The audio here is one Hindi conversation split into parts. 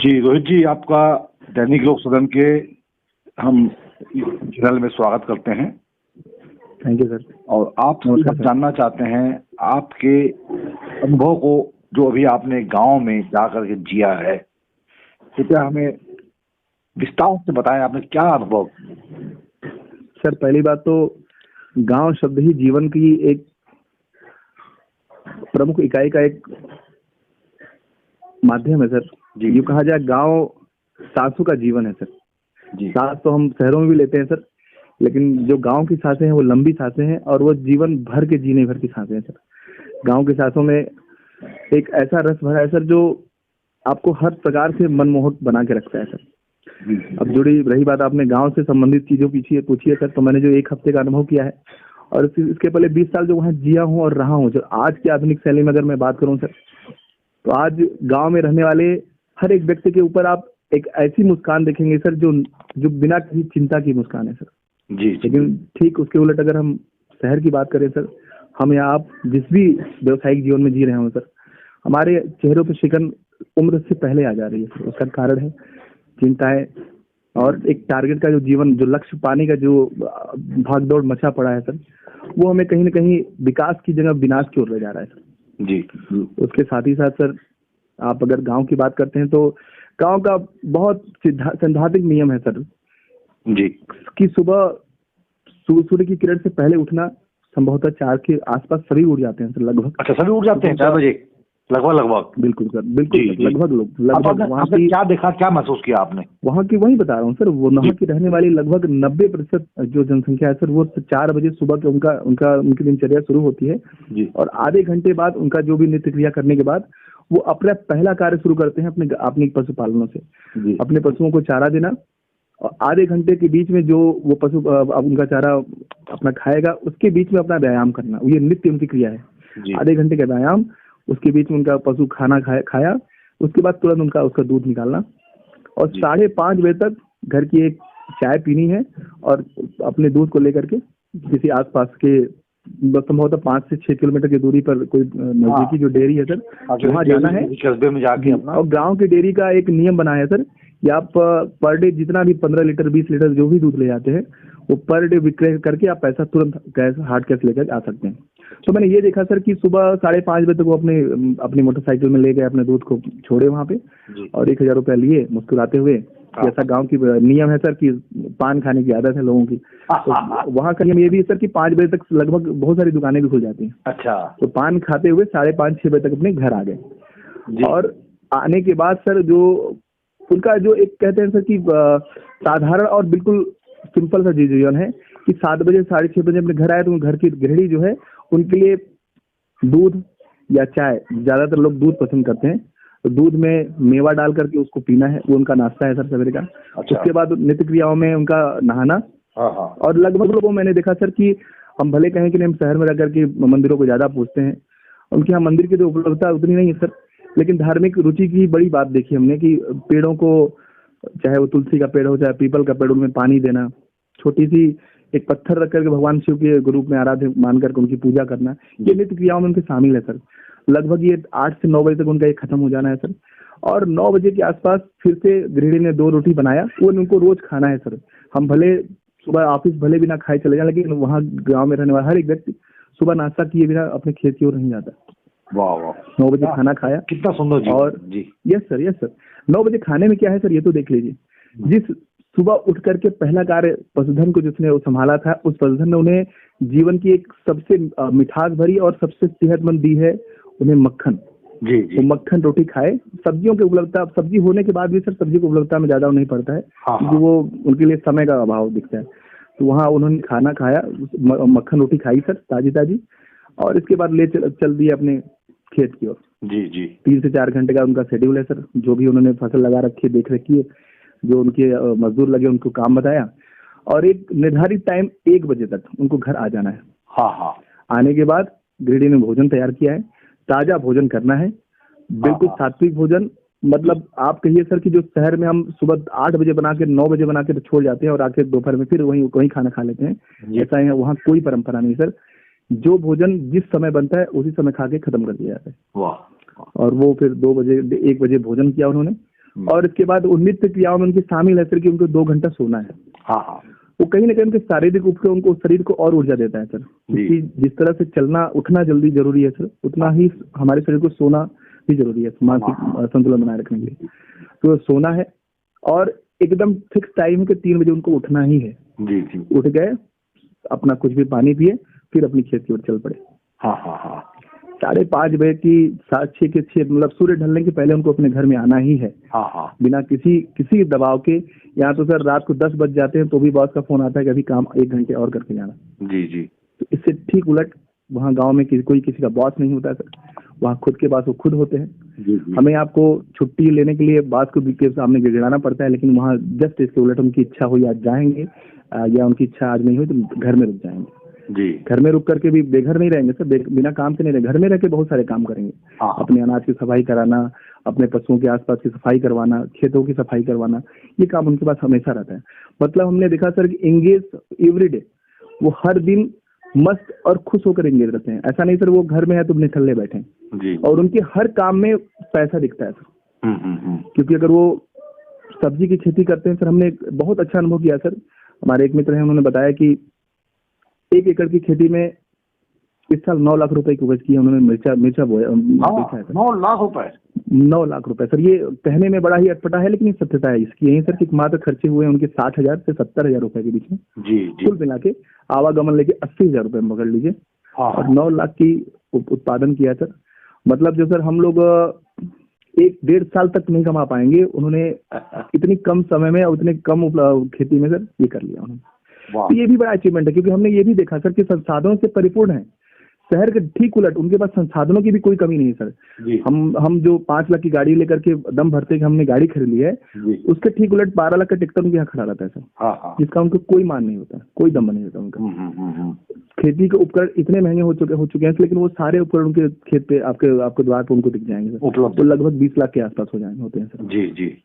जी रोहित जी, आपका दैनिक लोक सदन के हम चैनल में स्वागत करते हैं। Thank you sir. और आप सब जानना चाहते हैं आपके अनुभव को, जो अभी आपने गांव में जाकर के जिया है। कृपया हमें विस्तार से बताएं, आपने क्या अनुभव। सर पहली बात तो गांव शब्द ही जीवन की एक प्रमुख इकाई का एक माध्यम है सर। यूँ कहा जाए गांव सांसों का जीवन है सर। सांस तो हम शहरों में भी लेते हैं सर, लेकिन जो गांव की सांसें हैं वो लंबी सांसें हैं और वो जीवन भर के जीने भर की सांसें हैं सर। गांव की सांसों में एक ऐसा रस भरा है सर जो आपको हर प्रकार से मनमोहक बना के रखता है सर। अब जुड़ी रही बात आपने गांव से संबंधित चीजों पूछी है सर, तो मैंने जो 1 हफ्ते का अनुभव किया है और इसके पहले 20 साल जो वहाँ जिया हूँ और रहा हूँ, जो आज की आधुनिक शैली में अगर मैं बात करूँ सर, तो आज गांव में रहने वाले हर एक व्यक्ति के ऊपर आप एक ऐसी मुस्कान देखेंगे सर जो बिना किसी चिंता की मुस्कान है सर। जी। लेकिन ठीक उसके उलट अगर हम शहर की बात करें सर, हम या आप जिस भी व्यवसायिक जीवन में जी रहे हो सर, हमारे चेहरों पर शिकन उम्र से पहले आ जा रही है सर। उसका कारण है चिंताएं और एक टारगेट का जो जीवन, जो लक्ष्य पाने का जो भागदौड़ मचा पड़ा है सर, वो हमें कहीं ना कहीं विकास की जगह विनाश की ओर ले जा रहा है सर। जी। उसके साथ ही साथ सर, आप अगर गांव की बात करते हैं तो गांव का बहुत सैद्धांतिक नियम है सर जी, कि सुबह सूर्य की किरण से पहले उठना। संभवतः 4 के आसपास सभी उठ जाते हैं सर लगभग। अच्छा, सभी उठ जाते हैं 4 बजे लगभग। बिल्कुल सर, बिल्कुल लगभग। वहाँ की क्या देखा, क्या महसूस किया आपने वहाँ की? वही बता रहा हूँ सर, वो वहाँ की रहने वाली लगभग 90% जो जनसंख्या है सर, वो 4 बजे सुबह के उनकी दिनचर्या शुरू होती है जी। और आधे घंटे बाद उनका जो भी नित्य क्रिया करने के बाद वो अपना पहला कार्य शुरू करते हैं अपने पशुपालनों से। अपने पशुओं को चारा देना, और आधे घंटे के बीच में जो वो पशु उनका चारा अपना खाएगा, उसके बीच में अपना व्यायाम करना। ये नित्य उनकी क्रिया है। आधे घंटे का व्यायाम, उसके बीच में उनका पशु खाना खाया, उसके बाद तुरंत उसका दूध निकालना, और 5:30 बजे तक घर की एक चाय पीनी है और अपने दूध को लेकर के किसी आसपास के संभवतः 5 से 6 किलोमीटर की दूरी पर कोई नजदीकी जो डेयरी है सर, वहाँ जाना है कस्बे में जाके अपना। और गांव की डेयरी का एक नियम बना है सर कि आप पर डे जितना भी 15 लीटर 20 लीटर जो भी दूध ले जाते हैं, वो पर डे विक्रय करके आप पैसा तुरंत हार्ड कैश लेकर आ सकते हैं। तो मैंने ये देखा सर कि सुबह 5:30 बजे तक वो अपनी मोटरसाइकिल में ले गए, अपने दूध को छोड़े वहाँ पे और 1000 रुपया लिए मुस्कुराते हुए। जैसा गांव की नियम है सर कि पान खाने की आदत है लोगों की, तो वहाँ का नियम ये भी है सर कि 5 बजे तक लगभग बहुत सारी दुकानें भी खुल जाती हैं। अच्छा। तो पान खाते हुए 5:30-6 बजे तक अपने घर आ गए। और आने के बाद सर जो उनका जो एक कहते हैं सर कि साधारण और बिल्कुल सिंपल सा जीवन है कि 7 बजे 6:30 बजे अपने घर आए तो घर की गृहिणी जो है उनके लिए दूध या चाय, ज्यादातर लोग दूध पसंद करते हैं, तो दूध में मेवा डाल करके उसको पीना है, वो उनका नाश्ता है सर सवेरे का। अच्छा। उसके बाद नित्य क्रियाओं में उनका नहाना। और लगभग लोगों मैंने देखा सर कि हम भले कहें कि हम शहर में रह करके मंदिरों को ज्यादा पूजते हैं, उनके यहाँ मंदिर की तो उपलब्धता उतनी नहीं है सर, लेकिन धार्मिक रुचि की बड़ी बात देखी हमने कि पेड़ों को, चाहे वो तुलसी का पेड़ हो चाहे पीपल का पेड़, उनमें पानी देना, छोटी सी एक पत्थर रख करके भगवान शिव के रूप में आराध्य मान करके उनकी पूजा करना, ये नित्य क्रियाओं में उनके शामिल है सर। लगभग ये 8 से 9 बजे तक उनका ये खत्म हो जाना है सर। और 9 बजे के आसपास फिर से गृहिणी ने 2 रोटी बनाया, वो उनको रोज खाना है सर। हम भले सुबह ऑफिस भले बिना खाए चले जाए, लेकिन वहाँ गाँव में रहने वाला हर एक व्यक्ति सुबह नाश्ता किए बिना अपने खेत की ओर नहीं जाता। वाह वाह। 9 बजे खाना खाया, कितना सुंदर। और जी यस सर 9 बजे खाने में क्या है सर, ये तो देख लीजिए। जिस सुबह उठ करके पहला कार्य पशुधन को जिसने वो संभाला था, उस पशुधन ने उन्हें जीवन की एक सबसे मिठास भरी और सबसे सेहतमंद दी है, उन्हें मक्खन। जी। वो मक्खन रोटी खाए। सब्जियों की उपलब्धता, सब्जी होने के बाद भी सर सब्जी की उपलब्धता में ज्यादा नहीं पड़ता है, क्योंकि वो उनके लिए समय का अभाव दिखता है। तो वहाँ उन्होंने खाना खाया, मक्खन रोटी खाई सर ताजी, और इसके बाद ले चल दिए अपने खेत की ओर। जी। 3 से 4 घंटे का उनका शेड्यूल है सर। जो भी उन्होंने फसल लगा रखी है, देख रखी है, जो उनके मजदूर लगे उनको काम बताया, और एक निर्धारित टाइम 1 बजे तक उनको घर आ जाना है। आने के बाद गृहिणी ने भोजन तैयार किया है, ताजा भोजन करना है, बिल्कुल सात्विक भोजन। मतलब आप कहिए सर कि जो शहर में हम सुबह 8 बजे बना के 9 बजे बना के छोड़ जाते हैं और आके दोपहर में फिर वहीं खाना खा लेते हैं, ऐसा है वहाँ कोई परंपरा नहीं सर। जो भोजन जिस समय बनता है उसी समय खा के खत्म कर दिया जाता है। वाह। और वो फिर 2 बजे 1 बजे भोजन किया उन्होंने, और इसके बाद वो नित्य क्रियाओं में उनकी शामिल है सर कि उनको 2 घंटा सोना है। हाँ हाँ। वो कहीं ना कहीं उनके शारीरिक रूप से उनको शरीर को और ऊर्जा देता है सर। क्योंकि जिस तरह से चलना उठना जल्दी जरूरी है सर, उतना ही हमारे शरीर को सोना भी जरूरी है मानसिक संतुलन बनाए रखने के लिए। तो सोना है और एकदम फिक्स टाइम के 3 बजे उनको उठना ही है। जी जी। उठ गए, अपना कुछ भी पानी पिए, फिर अपनी खेत की ओर चल पड़े। हाँ हाँ हाँ। 5:30 बजे की 7-6 के 6 मतलब सूर्य ढलने के पहले उनको अपने घर में आना ही है। हाँ हाँ। बिना किसी दबाव के। यहाँ तो सर रात को 10 बज जाते हैं तो भी बॉस का फोन आता है कि अभी काम 1 घंटे और करके जाना। जी जी। तो इससे ठीक उलट वहाँ गांव में कोई किसी का बॉस नहीं होता है सर, वहाँ खुद के बॉस वो खुद होते हैं। जी जी। हमें आपको छुट्टी लेने के लिए बॉस को के सामने गिड़गिड़ाना पड़ता है, लेकिन वहाँ जस्ट इसके उलट उनकी इच्छा हुई आज जाएंगे या उनकी इच्छा आज नहीं हुई तो घर में रुक जाएंगे। जी। घर में रुक करके भी बेघर नहीं रहेंगे सर, बिना काम के नहीं रहेंगे। घर में रह के बहुत सारे काम करेंगे। हाँ। अपने अनाज की सफाई कराना, अपने पशुओं के आसपास की सफाई करवाना, खेतों की सफाई करवाना, ये काम उनके पास हमेशा रहता है। मतलब हमने देखा सर कि एंगेज एवरीडे, वो हर दिन मस्त और खुश होकर एंगेज रहते हैं। ऐसा नहीं सर वो घर में है तो निठल्ले बैठे जी। और उनके हर काम में पैसा दिखता है सर। क्योंकि अगर वो सब्जी की खेती करते हैं सर, हमने बहुत अच्छा अनुभव किया सर। हमारे एक मित्र हैं, उन्होंने बताया कि 1 एकड़ की खेती में इस साल 9 लाख रुपए की उपज की है उन्होंने। मिर्चा बोया बेचा है सर। 9 लाख रुपए? 9 लाख रुपए सर। ये कहने में बड़ा ही अटपटा है लेकिन सत्यता है इसकी यही सर कि मात्र खर्चे हुए उनके 60,000 से 70,000 रुपए के बीच में। जी जी। कुल मिला के आवागमन लेके 80,000 रुपए पकड़ लीजिए। हाँ। और 9 लाख की उत्पादन किया सर। मतलब जो सर हम लोग 1-1.5 साल तक नहीं कमा पाएंगे, उन्होंने इतनी कम समय में और उतने कम खेती में सर ये कर लिया उन्होंने। तो ये भी बड़ा अचीवमेंट है क्योंकि हमने ये भी देखा सर कि संसाधनों से परिपूर्ण है शहर के ठीक उलट उनके पास संसाधनों की भी कोई कमी नहीं है सर। हम जो 5 लाख की गाड़ी लेकर के दम भरते कि हमने गाड़ी खरीद ली है, उसके ठीक उलट 12 लाख का ट्रैक्टर उनके यहाँ खड़ा रहता है सर। हाँ। जिसका उनको कोई मान नहीं होता, कोई दम नहीं होता उनका। खेती के उपकरण इतने महंगे हो चुके हैं लेकिन वो सारे उपकरण उनके खेत पे आपके द्वार पे उनको दिख जाएंगे सर। तो लगभग 20 लाख के आसपास हो जाएंगे होते हैं सर। जी जी।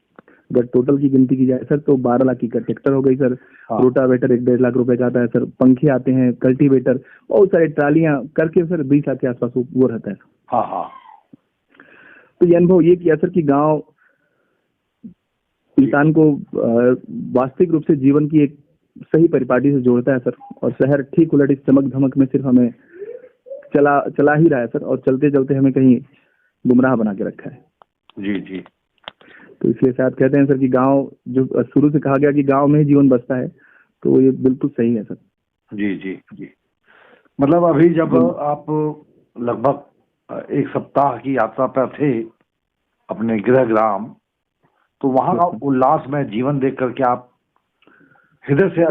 अगर टोटल की गिनती की जाए सर तो 12 लाख की ट्रैक्टर हो गई सर। हाँ। रोटावेटर 1-1.5 लाख रुपए का आता है सर। पंखे आते हैं, कल्टीवेटर, बहुत सारे ट्रालियां करके सर 20 लाख के आसपास वो रहता है। हाँ हाँ। तो ये अनुभव ये किया सर कि गांव इंसान को वास्तविक रूप से जीवन की एक सही परिपाटी से जोड़ता है सर, और शहर ठीक उलट इस चमक धमक में सिर्फ हमें चला ही रहा है सर, और चलते चलते हमें कहीं गुमराह बना के रखा है। जी जी। तो इसलिए शायद कहते हैं सर कि गांव, जो शुरू से कहा गया कि गांव में ही जीवन बसता है, तो ये बिल्कुल सही है सर। जी जी जी। मतलब अभी जब आप लगभग 1 सप्ताह की यात्रा पर थे अपने गृह ग्राम, तो वहाँ का उल्लास में जीवन देख करके आप हृदय से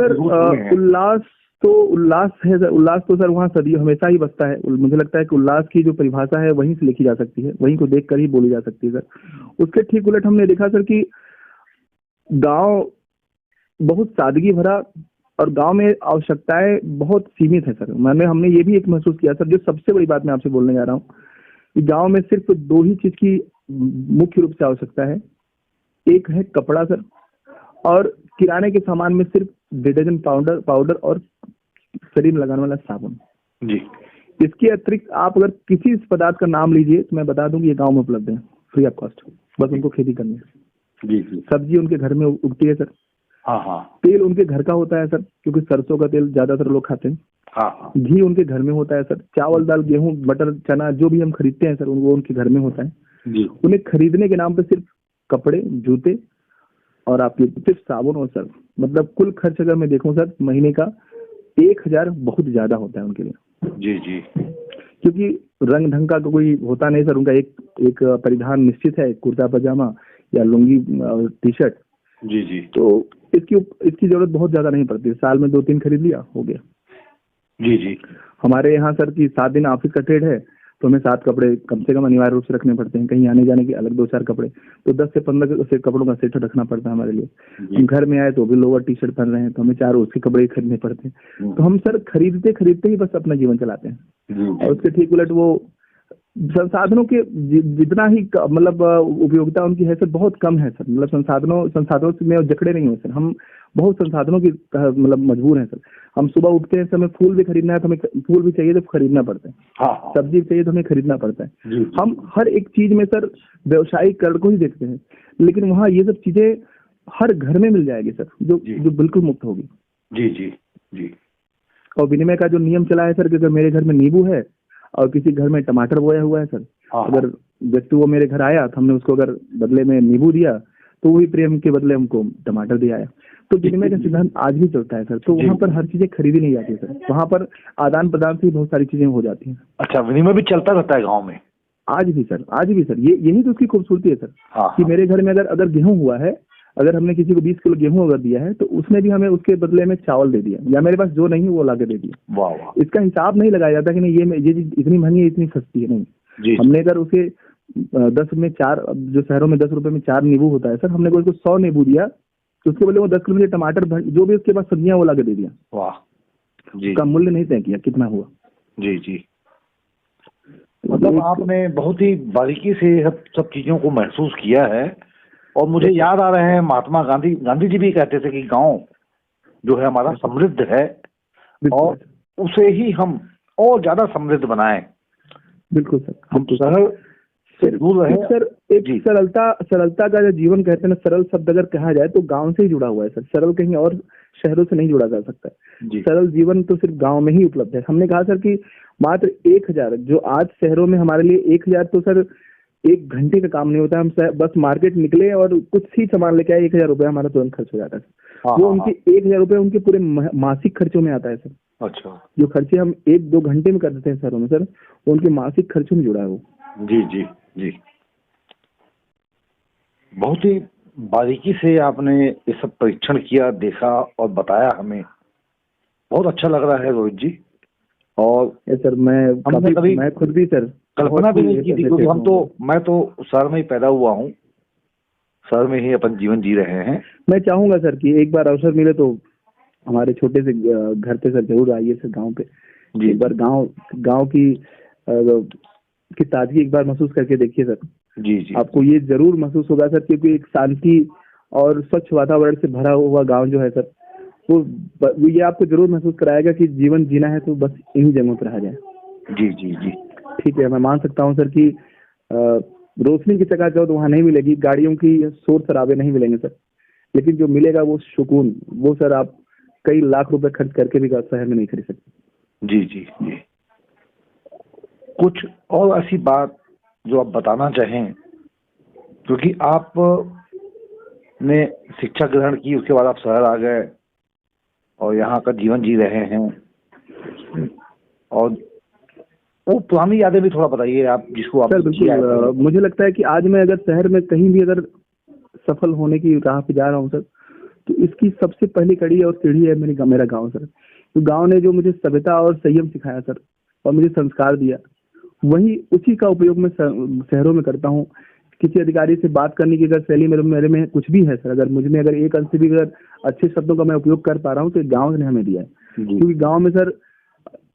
उल्लास है सर। उल्लास तो सर वहाँ सदियों हमेशा ही बसता है। मुझे लगता है कि उल्लास की जो परिभाषा है वहीं से लिखी जा सकती है, वहीं को देखकर ही बोली जा सकती है सर। उसके ठीक उलट हमने देखा सर कि गांव बहुत सादगी भरा और गांव में आवश्यकताएं बहुत सीमित है सर। हमने ये भी एक महसूस किया सर। जो सबसे बड़ी बात मैं आपसे बोलने जा रहा हूँ कि गांव में सिर्फ 2 ही चीज की मुख्य रूप से आवश्यकता है। एक है कपड़ा सर, और किराने के सामान में सिर्फ डिटर्जेंट पाउडर और शरीर में लगाने वाला साबुन जी। इसके अतिरिक्त आप अगर किसी पदार्थ का नाम लीजिए तो मैं बता दूं कि ये गांव में उपलब्ध है फ्री ऑफ कॉस्ट। बस उनको खेती करनी है। जी जी। सब्जी उनके घर में उगती है सर। हाँ हाँ। तेल उनके घर का होता है सर, क्योंकि सरसों का तेल ज्यादातर लोग खाते हैं। हाँ हाँ। घी उनके घर में होता है सर। चावल दाल गेहूं मटर चना जो भी हम खरीदते हैं सर, वो उनके घर में होता है जी। उन्हें खरीदने के नाम पे सिर्फ कपड़े, जूते और आपके सिर्फ साबुन और सर, मतलब कुल खर्च अगर मैं देखूं सर महीने का 1,000 बहुत ज्यादा होता है उनके लिए। जी जी। क्योंकि रंग ढंग का कोई होता नहीं सर। उनका एक परिधान निश्चित है, कुर्ता पजामा या लुंगी टी शर्ट। जी जी। तो इसकी जरूरत बहुत ज्यादा नहीं पड़ती। साल में 2-3 खरीद लिया, हो गया। जी जी। हमारे यहाँ सर की 7 दिन ऑफिस का ट्रेड है, तो हमें 7 कपड़े कम से कम अनिवार्य रूप से रखने पड़ते हैं। कहीं आने जाने के अलग 2-4 कपड़े, तो 10 से 15 कपड़ों का सेट रखना पड़ता है हमारे लिए। हम घर में आए तो भी लोअर टी शर्ट पहन रहे हैं, तो हमें 4 उसके कपड़े खरीदने पड़ते हैं। तो हम सर खरीदते ही बस अपना जीवन चलाते हैं। और उसके ठीक उलट वो संसाधनों के जितना ही मतलब उपयोगिता उनकी है सर बहुत कम है सर। मतलब संसाधनों में जकड़े नहीं है सर। हम बहुत संसाधनों की मतलब मजबूर हैं सर। हम सुबह उठते हैं समय फूल भी खरीदना है तो हमें फूल भी चाहिए तो खरीदना पड़ता है, हाँ, सब्जी चाहिए तो हमें खरीदना पड़ता है। जी, जी, हम हर एक चीज में सर व्यवसायिक करण को ही देखते हैं, लेकिन वहाँ ये सब चीजें हर घर में मिल जाएगी सर, जो जी, जो बिल्कुल मुफ्त होगी। जी, जी, जी, और विनिमय का जो नियम चला है सर कि अगर मेरे घर में नींबू है और किसी घर में टमाटर बोया हुआ है सर, हाँ, अगर व्यक्ति वो मेरे घर आया तो हमने उसको अगर बदले में नींबू दिया तो वही प्रेम के बदले हमको टमाटर दिया है। तो विनिमय का सिद्धांत आज भी चलता है सर। तो वहाँ पर हर चीजें खरीदी नहीं जाती है सर, वहाँ पर आदान प्रदान से बहुत सारी चीजें हो जाती हैं। अच्छा, विनिमय भी चलता रहता है गाँव में? आज भी सर, आज भी सर, यही तो उसकी खूबसूरती है सर। हाँ, कि हाँ, मेरे घर में अगर गेहूं हुआ है, अगर हमने किसी को 20 किलो गेहूं अगर दिया है तो उसने भी हमें उसके बदले में चावल दे दिया, या मेरे पास जो नहीं वो ला के दे दिया। वाह वाह, इसका हिसाब नहीं लगाया जाता कि नहीं ये चीज इतनी महंगी है, इतनी सस्ती है, नहीं। जी, हमने अगर उसे 10 में 4, जो शहरों में 10 रुपए में 4 नींबू होता है सर, हमने को उसको 100 नींबू दिया तो उसके बदले वो 10 किलो मुझे टमाटर जो भी उसके पास सब्जियां वो ला के दे दिया। वाह, जी, उसका मूल्य नहीं तय किया कितना हुआ। जी, जी, मतलब आपने बहुत ही बारीकी से सब चीजों को महसूस किया है। और मुझे याद आ रहे हैं महात्मा गांधी जी भी कहते थे कि गांव जो है हमारा समृद्ध है और उसे ही हम और ज्यादा समृद्ध बनाएं। बिल्कुल सर, हम शहर से दूर रहे सर। एक सरलता का जो जीवन कहते हैं ना, सरल शब्द अगर कहा जाए तो गांव से ही जुड़ा हुआ है सर। सरल कहीं और शहरों से नहीं जुड़ा जा सकता है। सरल जीवन तो सिर्फ गांव में ही उपलब्ध है। हमने कहा सर कि मात्र 1000, जो आज शहरों में हमारे लिए 1000 तो सर 1 घंटे का काम नहीं होता। हम बस मार्केट निकले और कुछ ही सामान लेके आए, 1000 रुपये हमारा तुरंत खर्च हो जाता है। वो उनके 1000 रुपये उनके पूरे मासिक खर्चों में आता है सर। अच्छा, जो खर्चे हम 1-2 घंटे में कर देते हैं शहरों में सर, वो उनके मासिक खर्चों में जुड़ा है वो। जी, जी, जी, बहुत ही बारीकी से आपने ये सब परीक्षण किया, देखा और बताया हमें। बहुत अच्छा लग रहा है रोहित जी। और सर मैं खुद भी सर कल्पना भी नहीं की थी, क्योंकि मैं तो शहर में ही पैदा हुआ हूँ, शहर में ही अपन जीवन जी रहे हैं। मैं चाहूंगा सर कि एक बार अवसर मिले तो हमारे छोटे से घर पे सर जरूर आइए सर, गांव पे। एक बार गांव की ताजगी एक बार महसूस करके देखिए सर। जी, जी, आपको ये जरूर महसूस होगा सर, क्योंकि एक शांति और स्वच्छ वातावरण से भरा हुआ गांव जो है सर, वो ये आपको जरूर महसूस कराएगा कि जीवन जीना है तो बस इन्हीं जगहों पर रहा जाए। जी, जी, जी, ठीक है, मैं मान सकता हूँ सर कि रोशनी की चकाचौंध वहाँ नहीं मिलेगी, गाड़ियों की शोर शराबे नहीं मिलेंगे सर, लेकिन जो मिलेगा वो सुकून, वो सर आप कई लाख रुपए खर्च करके भी शहर में नहीं खरीद सकते। जी, जी, जी। कुछ और ऐसी बात जो आप बताना चाहें, क्योंकि आप ने शिक्षा ग्रहण की, उसके बाद आप शहर आ गए और यहाँ का जीवन जी रहे हैं, और वो पुरानी यादें भी थोड़ा बताइए आप, जिसको आप। सर बिल्कुल, मुझे लगता है कि आज मैं अगर शहर में कहीं भी अगर सफल होने की राह पे जा रहा हूँ सर, तो इसकी सबसे पहली कड़ी और सीढ़ी है मेरा गांव सर। तो गांव ने जो मुझे सभ्यता और संयम सिखाया सर, और मुझे संस्कार दिया, उसी का उपयोग मैं शहरों में करता हूँ। किसी अधिकारी से बात करने की अगर शैली मेरे में कुछ भी है सर, अगर मुझ में अगर एक अंश भी अगर अच्छे शब्दों का मैं उपयोग कर पा रहा हूँ तो गाँव ने हमें दिया है। क्योंकि गाँव में सर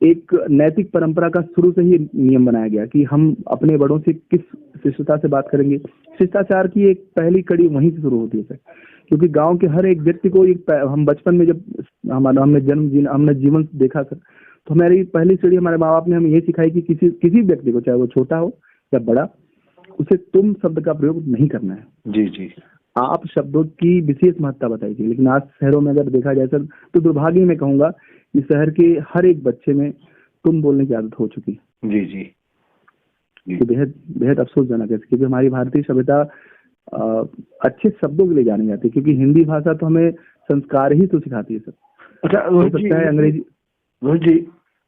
एक नैतिक परंपरा का शुरू से ही नियम बनाया गया कि हम अपने बड़ों से किस शिष्टता से बात करेंगे। शिष्टाचार की एक पहली कड़ी वहीं से शुरू होती है सर, क्योंकि गांव के हर एक व्यक्ति को हम बचपन में जब हमने जीवन देखा सर, तो हमारी पहली सीढ़ी हमारे माँ बाप ने हमें ये सिखाई कि किसी व्यक्ति को, चाहे वो छोटा हो या बड़ा, उसे तुम शब्द का प्रयोग नहीं करना है। जी, जी, आप शब्दों की विशेष महत्ता बताइए। लेकिन आज शहरों में अगर देखा जाए सर, तो दुर्भाग्य में कहूंगा कि शहर के हर एक बच्चे में तुम बोलने की आदत हो चुकी है। जी, जी, तो बेहद अफसोसजनक है, क्योंकि हमारी भारतीय सभ्यता अच्छे शब्दों के लिए जानी जाती है, क्योंकि हिंदी भाषा तो हमें संस्कार ही तो सिखाती है सर। अच्छा रोहित जी,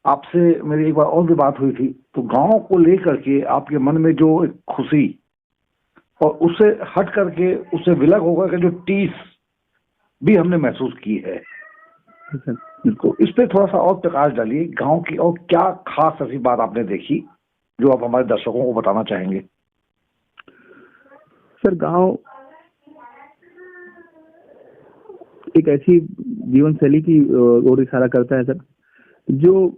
आपसे मेरी एक बार और भी बात हुई थी, तो गांव को लेकर के आपके मन में जो एक खुशी और उससे हट करके, उससे विलग होकर के जो टीस भी हमने महसूस की है, तो इस पे थोड़ा सा और प्रकाश डालिए। गांव की और क्या खास ऐसी बात आपने देखी जो आप हमारे दर्शकों को बताना चाहेंगे? सर गांव एक ऐसी जीवन शैली की ओर इशारा करता है सर, जो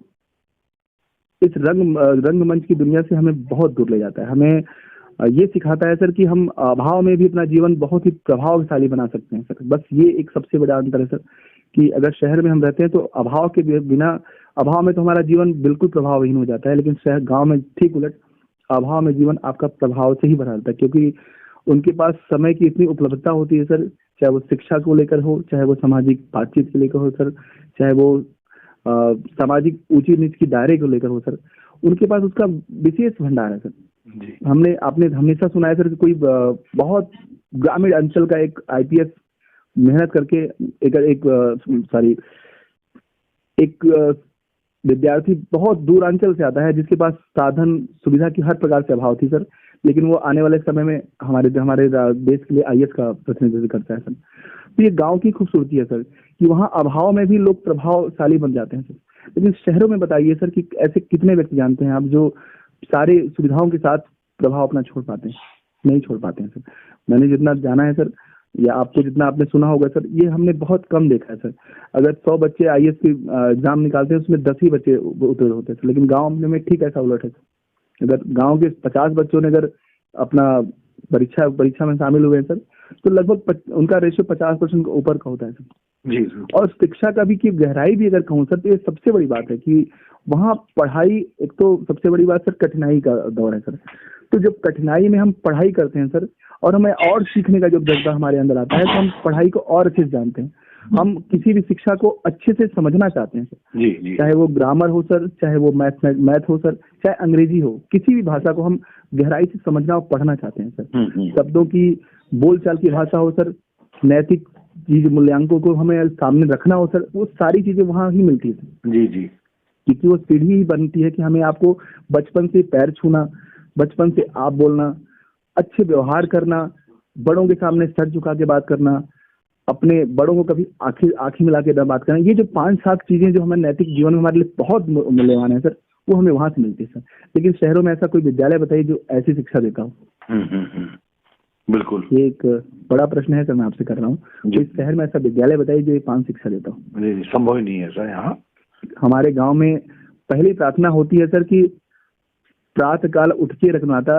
इस रंगमंच की दुनिया से हमें बहुत दूर ले जाता है। हमें ये सिखाता है सर कि हम अभाव में भी अपना जीवन बहुत ही प्रभावशाली बना सकते हैं सर। बस ये एक सबसे बड़ा अंतर है सर, कि अगर शहर में हम रहते हैं तो अभाव के बिना, अभाव में तो हमारा जीवन बिल्कुल प्रभावहीन हो जाता है, लेकिन शहर गांव में ठीक उलट, अभाव में जीवन आपका प्रभाव से ही भरा रहता है, क्योंकि उनके पास समय की इतनी उपलब्धता होती है सर, चाहे वो शिक्षा को लेकर हो, चाहे वो सामाजिक बातचीत को लेकर हो सर, चाहे वो सामाजिक ऊंची नीच की दायरे को लेकर हो सर, उनके पास उसका विशेष भंडार है सर। हमने आपने हमेशा सुना है सर कि कोई बहुत ग्रामीण अंचल का एक आईपीएस मेहनत करके एक विद्यार्थी बहुत दूरांचल से आता है, जिसके पास साधन सुविधा की हर प्रकार से अभाव थी सर, लेकिन वो आने वाले समय में हमारे देश के लिए आईएएस का प्रतिनिधित्व करता है सर। तो ये गांव की खूबसूरती है सर, कि वहाँ अभाव में भी लोग प्रभावशाली बन जाते हैं सर। लेकिन शहरों में बताइए सर कि ऐसे कितने व्यक्ति जानते हैं आप जो सारे सुविधाओं के साथ प्रभाव अपना छोड़ पाते हैं? नहीं छोड़ पाते हैं सर। मैंने जितना जाना है सर, या आपको जितना आपने सुना होगा सर, ये हमने बहुत कम देखा है सर। अगर 100 बच्चे आईएएस की एग्जाम निकालते हैं, उसमें 10 ही बच्चे उत्तीर्ण होते हैं, लेकिन गांव में ठीक ऐसा उलट है। अगर गांव के 50 बच्चों ने अगर अपना परीक्षा में शामिल हुए हैं सर, तो लगभग उनका रेशियो 50% के ऊपर का होता है सर। जी। और शिक्षा का भी की गहराई भी अगर कहूँ सर, तो ये सबसे बड़ी बात है कि वहाँ पढ़ाई, एक तो सबसे बड़ी बात सर कठिनाई का दौर है सर। तो जब कठिनाई में हम पढ़ाई करते हैं सर, और हमें और सीखने का जब जज्बा हमारे अंदर आता है, तो हम पढ़ाई को और अच्छे से जानते हैं, हम किसी भी शिक्षा को अच्छे से समझना चाहते हैं सर। जी। चाहे वो ग्रामर हो सर, चाहे वो मैथ हो सर, चाहे अंग्रेजी हो, किसी भी भाषा को हम गहराई से समझना और पढ़ना चाहते हैं सर। शब्दों की बोलचाल की भाषा हो सर, नैतिक चीज मूल्यांकों को हमें सामने रखना हो सर, वो सारी चीजें वहाँ ही मिलती है। जी। क्योंकि वो सीढ़ी ही बनती है कि हमें आपको बचपन से पैर छूना, बचपन से आप बोलना, अच्छे व्यवहार करना, बड़ों के सामने सर झुका के बात करना, अपने बड़ों को कभी आंखें मिला के बात करना, ये जो 5-7 चीजें जो हमें नैतिक जीवन में हमारे लिए बहुत मूल्यवान है सर, वो हमें वहां से मिलती है सर। लेकिन शहरों में ऐसा कोई विद्यालय बताइए जो ऐसी शिक्षा देता हो? बिल्कुल, ये एक बड़ा प्रश्न है सर, मैं आपसे कर रहा हूँ। तो इस शहर में ऐसा विद्यालय बताइए जो ये 5 शिक्षा देता हो? संभव ही नहीं है सर। यहाँ हमारे गांव में पहली प्रार्थना होती है सर कि प्रातः काल उठ के रखमाता,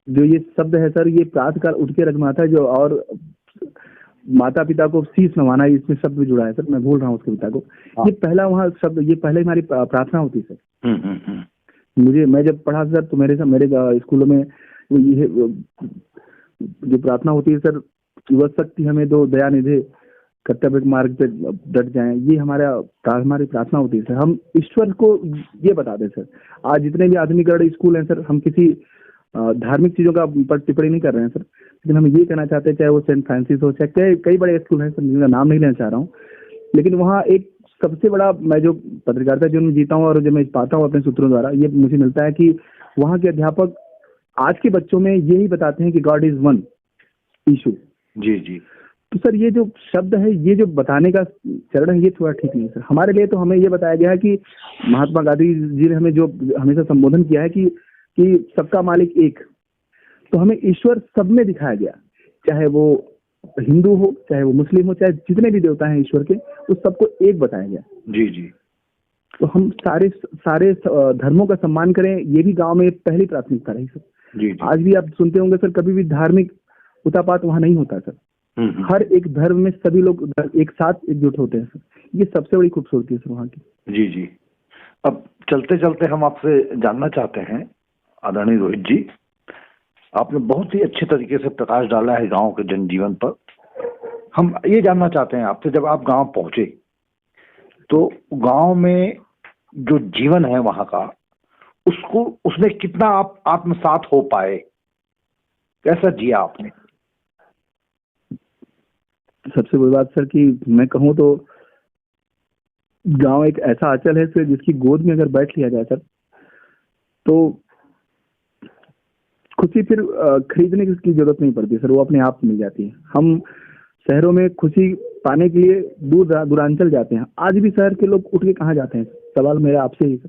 जो ये शब्द है सर, ये प्रातः काल उठ के रखमाता, जो और माता पिता को शीश नवाना, इसमें शब्द भी जुड़ा है सर, मैं भूल रहा हूँ उसके पिता को। ये पहला वहाँ शब्द, ये पहले हमारी प्रार्थना होती है सर। मैं जब पढ़ा सर, तो मेरे स्कूलों में ये जो प्रार्थना होती है सर, वह शक्ति हमें दो, दया निधे, कर्तव्य के मार्ग पे डट जाएं, ये हमारी प्रार्थना होती है सर। हम ईश्वर को ये बताते हैं सर। आज जितने भी आधुनिकरण स्कूल हैं सर, हम किसी धार्मिक चीजों का पर टिप्पणी नहीं कर रहे हैं सर, लेकिन हम ये कहना चाहते हैं, चाहे वो सेंट फ्रांसिस हो, चाहे कई बड़े स्कूल हैं सर, जिनका नाम नहीं लेना चाह रहा हूँ, लेकिन वहाँ एक सबसे बड़ा, मैं जो पत्रकारिता जीवन में जीता हूँ और जो मैं पाता हूँ अपने सूत्रों द्वारा, ये मुझे मिलता है कि वहाँ के अध्यापक आज के बच्चों में यही बताते हैं कि गॉड इज वन, ईशु। जी। तो सर ये जो शब्द है, ये जो बताने का चरण है, ये थोड़ा ठीक नहीं है सर हमारे लिए। तो हमें ये बताया गया है कि महात्मा गांधी जी ने हमें जो हमेशा संबोधन किया है कि सबका मालिक एक, तो हमें ईश्वर सब में दिखाया गया, चाहे वो हिंदू हो, चाहे वो मुस्लिम हो, चाहे जितने भी देवता हैं ईश्वर के, उस सबको एक बताया गया। जी। तो हम सारे धर्मों का सम्मान करें, ये भी गांव में पहली प्राथमिकता रही सर। जी। आज भी आप सुनते होंगे सर, कभी भी धार्मिक उतापात वहाँ नहीं होता सर। हर एक धर्म में सभी लोग एक साथ एकजुट होते हैं सर। ये सबसे बड़ी खूबसूरती है सर वहाँ की। जी। अब चलते चलते हम आपसे जानना चाहते हैं आदरणीय रोहित जी, आपने बहुत ही अच्छे तरीके से प्रकाश डाला है गांव के जनजीवन पर। हम ये जानना चाहते हैं आपसे, जब आप गांव पहुंचे तो गांव में जो जीवन है वहां का, उसमें कितना आप आत्मसात हो पाए, कैसा जिया आपने? सबसे बड़ी बात सर कि मैं कहूँ तो गांव एक ऐसा आंचल है सर, जिसकी गोद में अगर बैठ लिया जाए सर, तो खुशी फिर खरीदने की जरूरत नहीं पड़ती सर, वो अपने आप मिल जाती है। हम शहरों में खुशी पाने के लिए दूरांचल जाते हैं। आज भी शहर के लोग उठ के कहाँ जाते हैं? सवाल मेरा आपसे ही सर।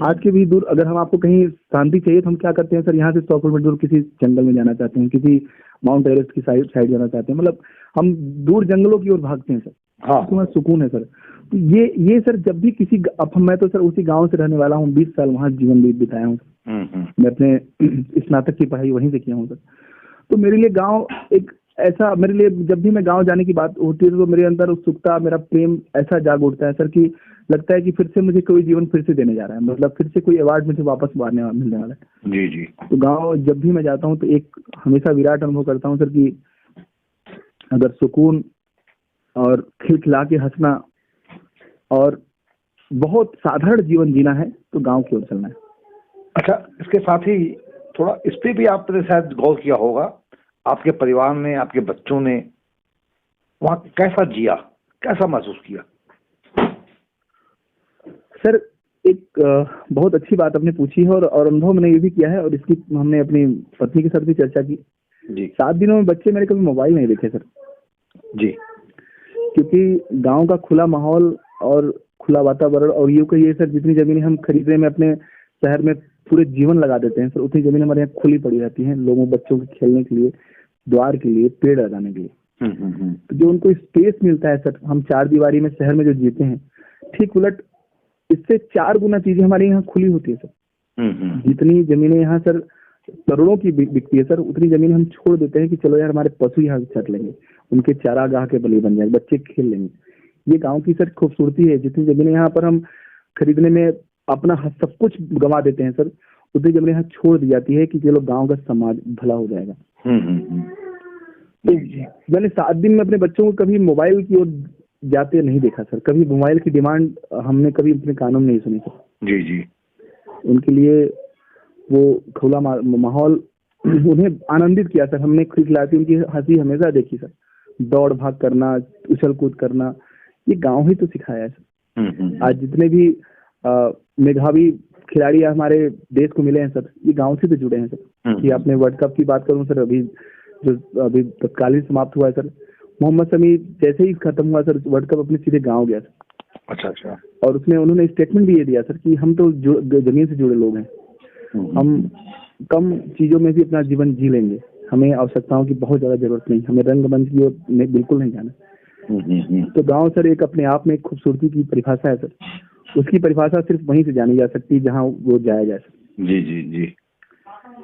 आज के भी दूर, अगर हम आपको कहीं शांति चाहिए तो हम क्या करते हैं सर, यहाँ से 100 किलोमीटर दूर किसी जंगल में जाना चाहते हैं, किसी माउंट एवरेस्ट की साइड जाना चाहते हैं, मतलब हम दूर जंगलों की ओर भागते हैं सर। हाँ, तो सुकून है सर। तो ये सर जब भी किसी, अब मैं तो सर उसी गांव से रहने वाला हूँ, 20 साल वहाँ जीवन बिताया हूँ। मैं अपने स्नातक की पढ़ाई वहीं से किया हूँ सर। तो मेरे लिए गांव एक ऐसा मेरे लिए जब भी मैं गांव जाने की बात होती है तो मेरे अंदर उत्सुकता, मेरा प्रेम ऐसा जाग उठता है सर कि लगता है कि फिर से मुझे कोई जीवन फिर से देने जा रहा है, मतलब फिर से कोई अवार्ड मुझे वापस मिलने वाला है। जी जी। तो गांव जब भी मैं जाता हूँ तो एक हमेशा विराट अनुभव करता हूँ सर कि अगर सुकून और खिलखिला के हंसना और बहुत साधारण जीवन जीना है तो गांव की ओर चलना है। अच्छा, इसके साथ ही थोड़ा इस पे भी आपने शायद गौर किया होगा, आपके परिवार ने, आपके बच्चों ने वहाँ कैसा जिया, कैसा महसूस किया? सर एक बहुत अच्छी बात आपने पूछी है और अनुभव मैंने ये भी किया है और इसकी हमने अपनी पत्नी के साथ भी चर्चा की जी। 7 दिनों में बच्चे मेरे कभी मोबाइल नहीं देखे सर जी। क्योंकि गांव का खुला माहौल और खुला वातावरण और यूं कहिए सर जितनी जमीनें हम खरीदने में अपने शहर में पूरे जीवन लगा देते हैं सर उतनी जमीन हमारे यहाँ खुली पड़ी रहती हैं लोगों बच्चों के खेलने के लिए, द्वार के लिए, पेड़ लगाने के लिए। तो जो उनको स्पेस मिलता है सर, हम 4 दीवारी में शहर में जो जीते हैं, ठीक उलट इससे 4 गुना चीजें हमारे यहाँ खुली होती है सर। जितनी जमीनें यहाँ सर करोड़ों की बिकती है सर, उतनी जमीन हम छोड़ देते हैं कि चलो यार हमारे पशु यहाँ चर लेंगे, उनके चारागाह के बलि बन जाएंगे, बच्चे खेल लेंगे। ये गांव की सर खूबसूरती है। जितनी जमीनें यहाँ पर हम खरीदने में अपना सब कुछ गंवा देते हैं सर, उतनी जमीनें यहाँ छोड़ दी जाती है कि चलो गांव का समाज भला हो जाएगा। तो मैंने 7 दिन में अपने बच्चों को कभी मोबाइल की ओर जाते नहीं देखा सर, कभी मोबाइल की डिमांड हमने कभी अपने कानों में नहीं सुनी सर। जी जी। उनके लिए वो खुला माहौल उन्हें आनंदित किया सर हमने, खिलखिलाती उनकी हंसी हमेशा देखी सर, दौड़ भाग करना, उछल कूद करना, ये गांव ही तो सिखाया है सर। आज जितने भी मेधावी खिलाड़ी हमारे देश को मिले हैं सर, ये गांव से तो जुड़े हैं सर। कि आपने वर्ल्ड कप की बात करूं सर, अभी तत्कालीन समाप्त हुआ है सर, मोहम्मद शमी जैसे ही खत्म हुआ सर वर्ल्ड कप, अपने सीधे गांव गया सर। अच्छा। और उसमें उन्होंने स्टेटमेंट भी ये दिया सर कि हम तो जमीन से जुड़े लोग हैं, हम कम चीजों में भी अपना जीवन जी लेंगे, हमें आवश्यकताओं की बहुत ज्यादा जरूरत नहीं, हमें रंगमंच की ओर बिल्कुल नहीं जाना। तो गांव सर एक अपने आप में एक खूबसूरती की परिभाषा है सर, उसकी परिभाषा सिर्फ वहीं से जानी जा सकती है जहां वो जाया जाए सर। जी जी जी।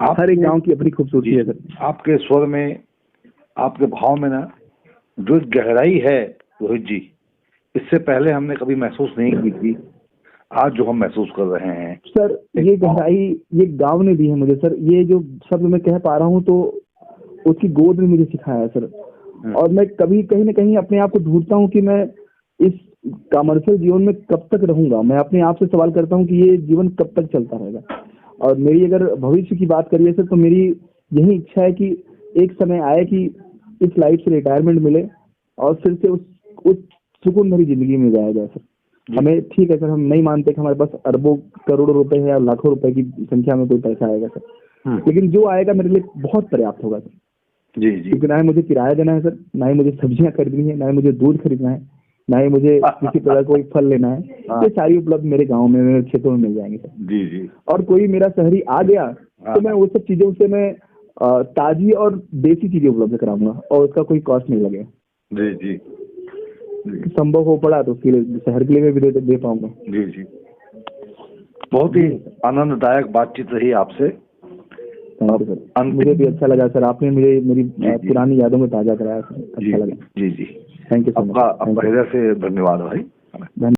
हर एक गांव की अपनी खूबसूरती है सर। आपके स्वर में, आपके भाव में ना जो गहराई है रोहित जी, इससे पहले हमने कभी महसूस नहीं की थी, आज जो हम महसूस कर रहे हैं सर। ये गहराई ये गांव ने दी है मुझे सर। ये जो शब्द मैं कह पा रहा हूँ तो उसकी गोद ने मुझे सिखाया है सर। और मैं कभी कहीं ना कहीं अपने आप को ढूंढता हूँ कि मैं इस कमर्शियल जीवन में कब तक रहूंगा। मैं अपने आप से सवाल करता हूँ कि ये जीवन कब तक चलता रहेगा। और मेरी अगर भविष्य की बात करिए सर तो मेरी यही इच्छा है कि एक समय आए कि इस लाइफ से रिटायरमेंट मिले और फिर से उस सुकून भरी जिंदगी में जाया जाए सर। हमें ठीक है सर, हम नहीं मानते कि हमारे पास अरबों करोड़ों रुपए है या लाखों रुपए की संख्या में कोई पैसा आएगा सर, लेकिन जो आएगा मेरे लिए बहुत पर्याप्त होगा सर। जी जी। क्योंकि ना ही मुझे किराया देना है सर, ना ही मुझे सब्जियां खरीदनी है, ना ही मुझे दूध खरीदना है, ना ही मुझे किसी प्रकार कोई फल लेना है। ये सारी उपलब्ध मेरे गाँव में, मेरे क्षेत्रों में मिल जाएंगे सर। जी जी। और कोई मेरा शहरी आ गया तो मैं वो सब चीजों से मैं ताजी और देसी चीजें उपलब्ध कराऊंगा और उसका कोई कॉस्ट नहीं लगेगा। जी जी। संभव हो पड़ा तो उसके लिए शहर के लिए भी दे पाऊंगा। जी जी। बहुत ही आनंददायक बातचीत रही आपसे। सर मुझे भी अच्छा लगा सर, आपने मेरी पुरानी यादों में ताजा कराया सर, अच्छा लगा। जी जी। Thank you so much. आपका हृदय से धन्यवाद भाई।